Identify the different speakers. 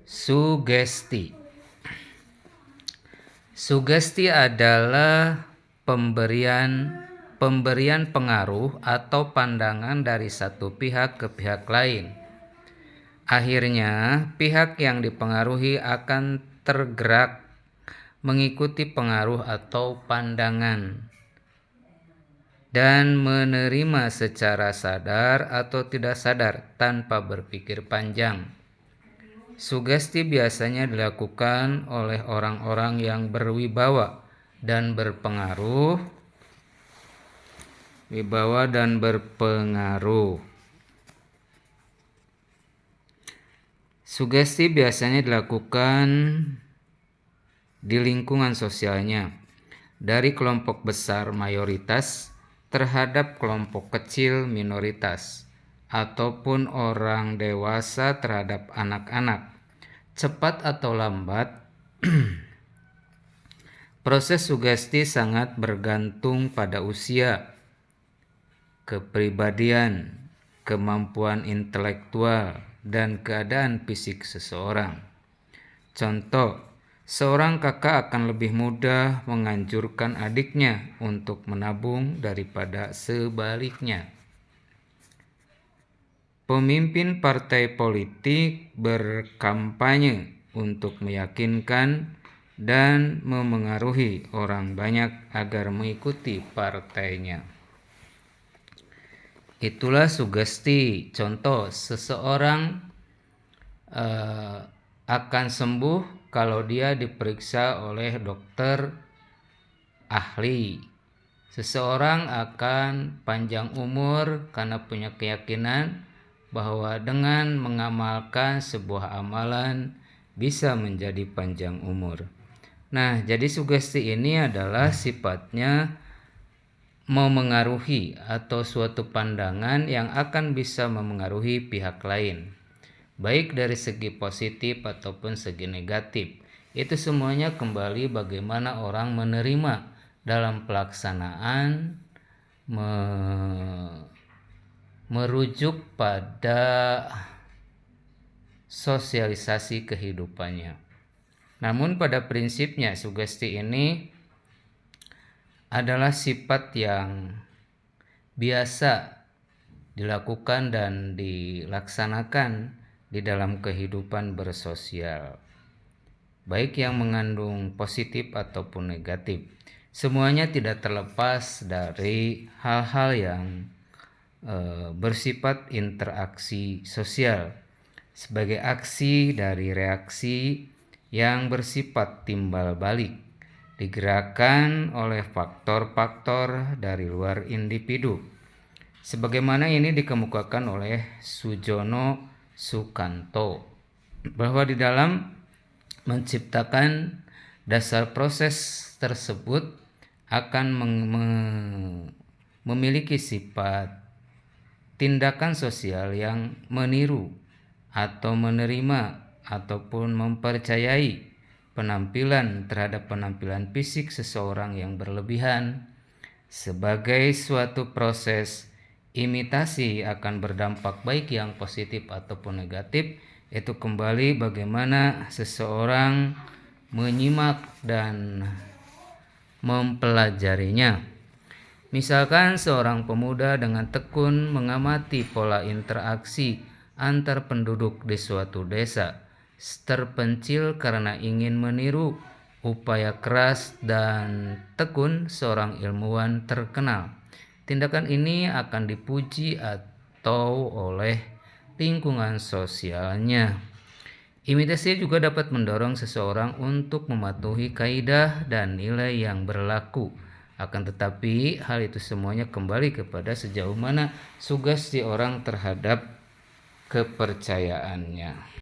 Speaker 1: Sugesti. Sugesti adalah pemberian pengaruh atau pandangan dari satu pihak ke pihak lain. Akhirnya, pihak yang dipengaruhi akan tergerak mengikuti pengaruh atau pandangan dan menerima secara sadar atau tidak sadar tanpa berpikir panjang. Sugesti biasanya dilakukan oleh orang-orang yang berwibawa dan berpengaruh. Sugesti biasanya dilakukan di lingkungan sosialnya, dari kelompok besar mayoritas terhadap kelompok kecil minoritas, ataupun orang dewasa terhadap anak-anak. Cepat atau lambat, proses sugesti sangat bergantung pada usia, kepribadian, kemampuan intelektual, dan keadaan fisik seseorang. Contoh, seorang kakak akan lebih mudah menganjurkan adiknya untuk menabung daripada sebaliknya. Pemimpin partai politik berkampanye untuk meyakinkan dan memengaruhi orang banyak agar mengikuti partainya. Itulah sugesti. Contoh, seseorang akan sembuh kalau dia diperiksa oleh dokter ahli. Seseorang akan panjang umur karena punya keyakinan bahwa dengan mengamalkan sebuah amalan bisa menjadi panjang umur. Nah, jadi sugesti ini adalah sifatnya memengaruhi atau suatu pandangan yang akan bisa memengaruhi pihak lain, baik dari segi positif ataupun segi negatif. Itu semuanya kembali bagaimana orang menerima dalam pelaksanaan, merujuk pada sosialisasi kehidupannya. Namun pada prinsipnya sugesti ini adalah sifat yang biasa dilakukan dan dilaksanakan di dalam kehidupan bersosial, baik yang mengandung positif ataupun negatif. Semuanya tidak terlepas dari hal-hal yang bersifat interaksi sosial, sebagai aksi dari reaksi yang bersifat timbal balik, digerakkan oleh faktor-faktor dari luar individu. Sebagaimana ini dikemukakan oleh Sujono Sukanto, bahwa di dalam menciptakan dasar proses tersebut akan memiliki sifat tindakan sosial yang meniru atau menerima ataupun mempercayai penampilan terhadap penampilan fisik seseorang yang berlebihan. Sebagai suatu proses, imitasi akan berdampak baik yang positif ataupun negatif. Itu kembali bagaimana seseorang menyimak dan mempelajarinya. Misalkan seorang pemuda dengan tekun mengamati pola interaksi antar penduduk di suatu desa, terpencil karena ingin meniru upaya keras dan tekun seorang ilmuwan terkenal. Tindakan ini akan dipuji atau oleh lingkungan sosialnya. Imitasi juga dapat mendorong seseorang untuk mematuhi kaidah dan nilai yang berlaku. Akan tetapi hal itu semuanya kembali kepada sejauh mana sugesti orang terhadap kepercayaannya.